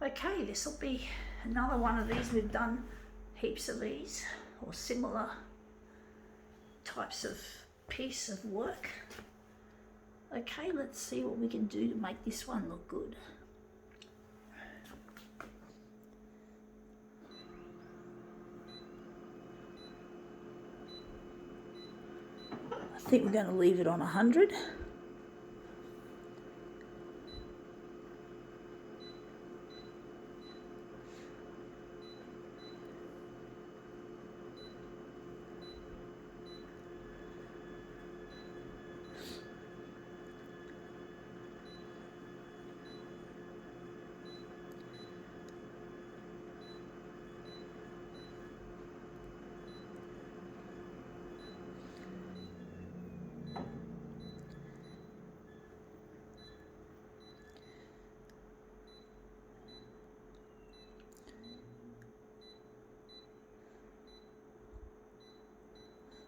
Okay, this will be another one of these. We've done heaps of these or similar types of piece of work. Okay, let's see what we can do to make this one look good. I think we're going to leave it on 100.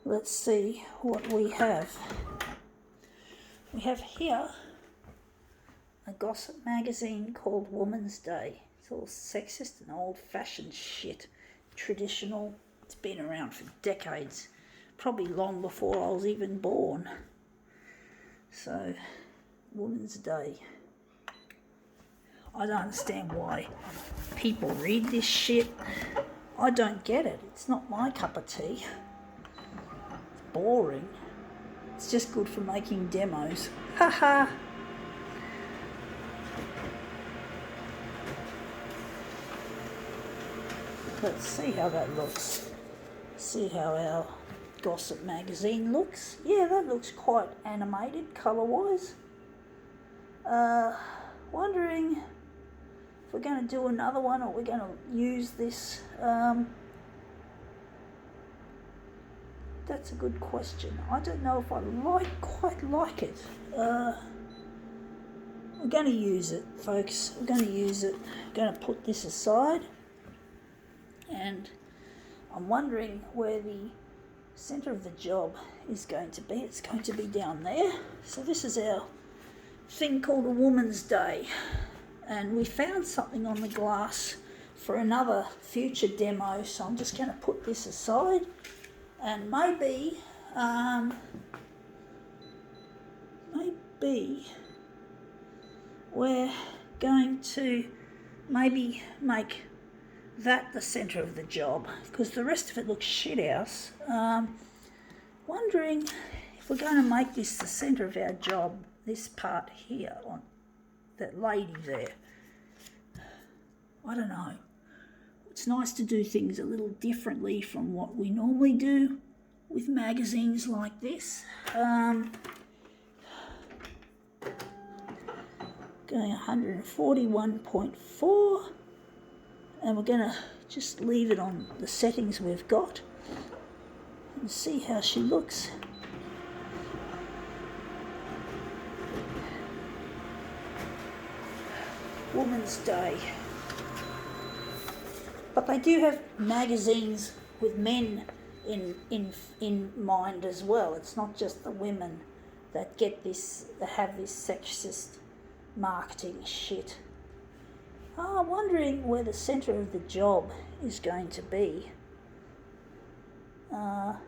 Let's see what we have. We have here a gossip magazine called Woman's Day. It's all sexist and old-fashioned shit, traditional. It's been around for decades, probably long before I was even born. So, Woman's Day. I don't understand why people read this shit. I don't get it. It's not my cup of tea. Boring. It's just good for making demos. Haha. Let's see how that looks. See how our gossip magazine looks. Yeah, that looks quite animated colour-wise. Wondering if we're going to do another one or we're going to use this. That's a good question. I don't know if I quite like it. We're going to use it, folks. We're going to use it. We're going to put this aside. And I'm wondering where the centre of the job is going to be. It's going to be down there. So this is our thing called a Woman's Day. And we found something on the glass for another future demo. So I'm just going to put this aside. And maybe we're going to maybe make that the centre of the job, because the rest of it looks shit house. Wondering if we're going to make this the centre of our job, this part here, on that lady there. I don't know. It's nice to do things a little differently from what we normally do with magazines like this. Going 141.4, and we're going to just leave it on the settings we've got and see how she looks. Woman's Day. But they do have magazines with men in mind as well. It's not just the women that get this, that have this sexist marketing shit. I'm wondering where the centre of the job is going to be. Wondering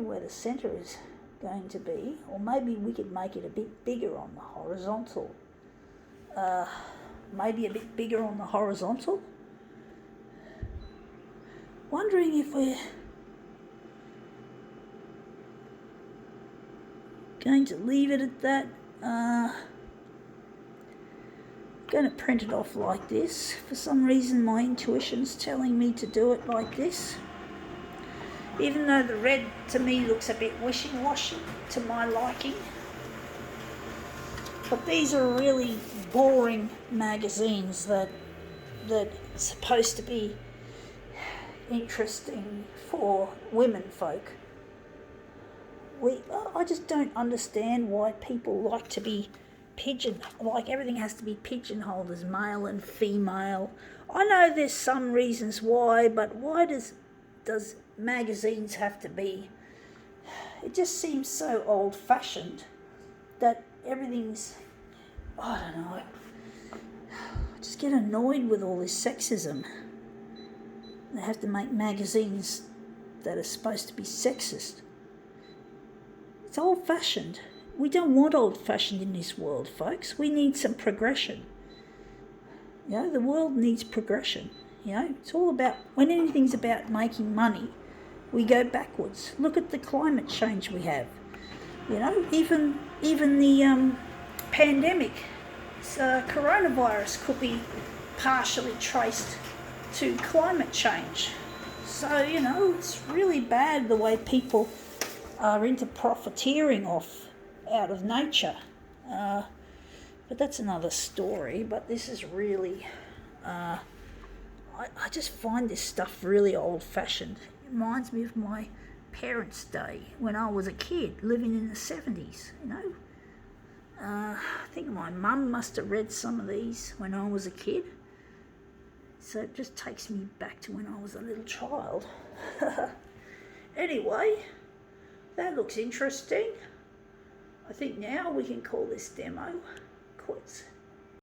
where the centre is going to be, or maybe we could make it a bit bigger on the horizontal. Maybe a bit bigger on the horizontal. Wondering if we're going to leave it at that. Going to print it off like this. For some reason my intuition's telling me to do it like this. Even though the red to me looks a bit wishy-washy to my liking. But these are really boring magazines that are supposed to be interesting for women folk. I just don't understand why people like to be like everything has to be pigeonholed as male and female. I know there's some reasons why, but why does magazines have to be? It just seems so old-fashioned that everything's, I don't know. just get annoyed with all this sexism. They have to make magazines that are supposed to be sexist. It's old-fashioned. We don't want old-fashioned in this world, folks. We need some progression. You know, the world needs progression. You know, it's all about, when anything's about making money, we go backwards. Look at the climate change we have. You know, even the pandemic, coronavirus could be partially traced to climate change. So, you know, it's really bad the way people are into profiteering out of nature. But that's another story. But this is really, I just find this stuff really old-fashioned. It reminds me of my parents' day when I was a kid living in the 70s, you know. I think my mum must have read some of these when I was a kid. So it just takes me back to when I was a little child. Anyway, that looks interesting. I think now we can call this demo quits.